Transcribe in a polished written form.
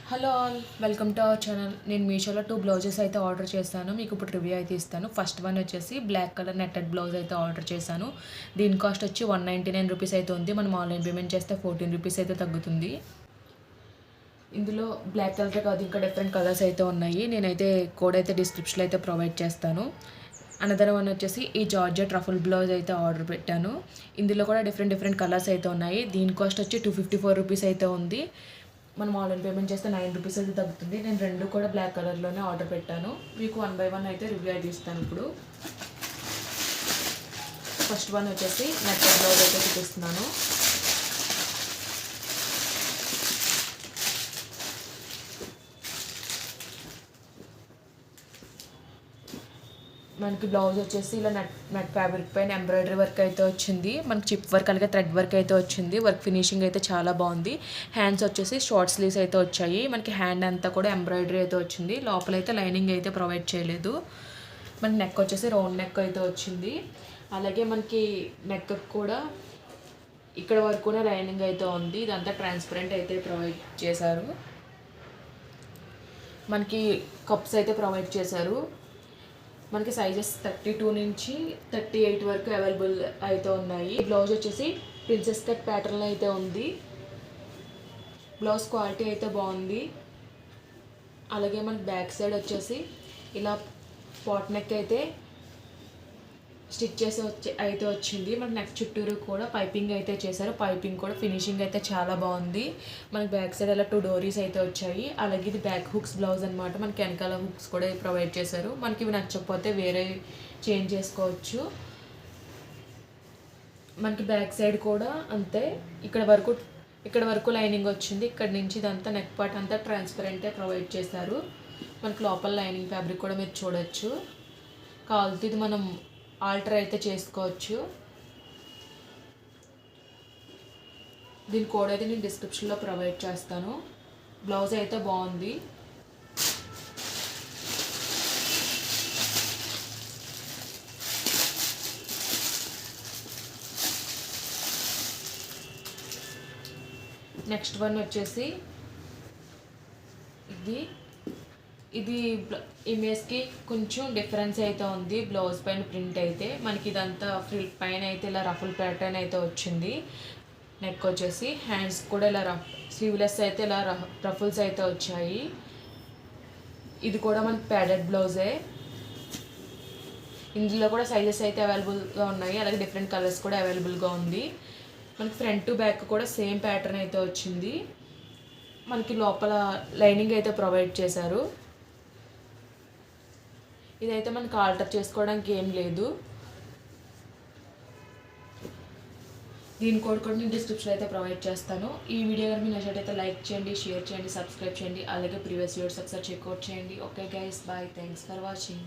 Hello all, welcome to our channel. నేను మీషోలో 2 blouses అయితే ఆర్డర్ చేశాను. మీకు ఇప్పుడు రివ్యూ అయితే ఇస్తాను. ఫస్ట్ వన్ వచ్చేసి బ్లాక్ కలర్ నెట్టెడ్ బ్లౌజ్ అయితే ఆర్డర్ చేశాను. దీని కాస్ట్ వచ్చి 199 రూపీస్ అయితే ఉంది. మనం ఆన్లైన్ పేమెంట్ చేస్తే 14 రూపీస్ అయితే తగ్గుతుంది. ఇందులో బ్లాక్ కలర్ కాదు, ఇంకా డిఫరెంట్ కలర్స్ అయితే ఉన్నాయి. నేనైతే కోడ్ అయితే డిస్క్రిప్షన్లో అయితే ప్రొవైడ్ చేస్తాను. అనదర్ వన్ వచ్చేసి ఈ జార్జెట్ ట్రఫుల్ బ్లౌజ్ అయితే ఆర్డర్ పెట్టాను. ఇందులో కూడా డిఫరెంట్ కలర్స్ అయితే ఉన్నాయి. దీని కాస్ట్ వచ్చి 254 రూపీస్ అయితే ఉంది. మనం ఆన్లైన్ పేమెంట్ చేస్తే 9 రూపీస్ అయితే తగ్గుతుంది. నేను రెండు కూడా బ్లాక్ కలర్లోనే ఆర్డర్ పెట్టాను. మీకు 1 బై 1 అయితే రివ్యూ అయితే ఇస్తాను. ఇప్పుడు ఫస్ట్ వన్ వచ్చేసి నెట్టెడ్ బ్లౌజ్ అయితే చూపిస్తున్నాను. మనకి బ్లౌజ్ వచ్చేసి ఇలా నెట్ ఫ్యాబ్రిక్ పైన ఎంబ్రాయిడరీ వర్క్ అయితే వచ్చింది. మనకి చిప్ వర్క్ అలాగే థ్రెడ్ వర్క్ అయితే వచ్చింది. వర్క్ ఫినిషింగ్ అయితే చాలా బాగుంది. హ్యాండ్స్ వచ్చేసి షార్ట్ స్లీవ్స్ అయితే వచ్చాయి. మనకి హ్యాండ్ అంతా కూడా ఎంబ్రాయిడరీ అయితే వచ్చింది. లోపల అయితే లైనింగ్ అయితే ప్రొవైడ్ చేయలేదు. మనకి నెక్ వచ్చేసి రౌండ్ నెక్ అయితే వచ్చింది. అలాగే మనకి నెక్ కూడా ఇక్కడ వరకునే లైనింగ్ అయితే ఉంది. ఇదంతా ట్రాన్స్పరెంట్ అయితే ప్రొవైడ్ చేశారు. మనకి కప్స్ అయితే ప్రొవైడ్ చేశారు. మనకి సైజెస్ 32 నుంచి 38 వరకు అవైలబుల్ అయితే ఉన్నాయి. బ్లౌజ్ వచ్చేసి ప్రిన్సెస్ కట్ ప్యాటర్న్లో అయితే ఉంది. బ్లౌజ్ క్వాలిటీ అయితే బాగుంది. అలాగే మనకి బ్యాక్ సైడ్ వచ్చేసి ఇలా పాట్ నెక్ అయితే స్టిచ్ చేసి అయితే వచ్చింది. మనకి నెక్ చుట్టూరు కూడా పైపింగ్ అయితే చేశారు. పైపింగ్ కూడా ఫినిషింగ్ అయితే చాలా బాగుంది. మనకి బ్యాక్ సైడ్ అలా 2 డోరీస్ అయితే వచ్చాయి. అలాగే ఇది బ్యాక్ హుక్స్ బ్లౌజ్ అనమాట. మనకి వెనకాల హుక్స్ కూడా ప్రొవైడ్ చేశారు. మనకి ఇవి నచ్చకపోతే వేరే చేంజ్ చేసుకోవచ్చు. మనకి బ్యాక్ సైడ్ కూడా అంతే. ఇక్కడ వరకు లైనింగ్ వచ్చింది. ఇక్కడ నుంచి ఇదంతా నెక్ పార్ట్ అంతా ట్రాన్స్పరెంటే ప్రొవైడ్ చేశారు. మనకి లోపల లైనింగ్ ఫ్యాబ్రిక్ కూడా మీరు చూడొచ్చు. కావాలంటే ఇది మనం ఆల్టర్ అయితే చేసుకోవచ్చు. దీని కోడ్ అయితే నేను డిస్క్రిప్షన్లో ప్రొవైడ్ చేస్తాను. బ్లౌజ్ అయితే బాగుంది. నెక్స్ట్ వన్ వచ్చేసి ఇది ఇమేజ్కి కొంచెం డిఫరెన్స్ అయితే ఉంది. బ్లౌజ్ పైన ప్రింట్ అయితే మనకి ఇదంతా ఫ్రిల్ పైన అయితే ఇలా రఫుల్ ప్యాటర్న్ అయితే వచ్చింది. నెక్ వచ్చేసి హ్యాండ్స్ కూడా ఇలా స్లీవ్లెస్ అయితే ఇలా రఫుల్స్ అయితే వచ్చాయి. ఇది కూడా మనకి ప్యాడెడ్ బ్లౌజే. ఇందులో కూడా సైజెస్ అయితే అవైలబుల్గా ఉన్నాయి. అలాగే డిఫరెంట్ కలర్స్ కూడా అవైలబుల్గా ఉంది. మనకి ఫ్రంట్ టు బ్యాక్ కూడా సేమ్ ప్యాటర్న్ అయితే వచ్చింది. మనకి లోపల లైనింగ్ అయితే ప్రొవైడ్ చేశారు. ఇదైతే మనకు ఆల్టర్ చేసుకోవడానికి ఏం లేదు. దీని కోడ్ కూడా నేను డిస్క్రిప్షన్లో అయితే ప్రొవైడ్ చేస్తాను. ఈ వీడియో కనుక మీకు నచ్చినట్లయితే లైక్ చేయండి, షేర్ చేయండి, సబ్స్క్రైబ్ చేయండి. అలాగే ప్రీవియస్ వీడియోస్ ఒకసారి చెక్అవుట్ చేయండి. Okay guys, bye, thanks for watching.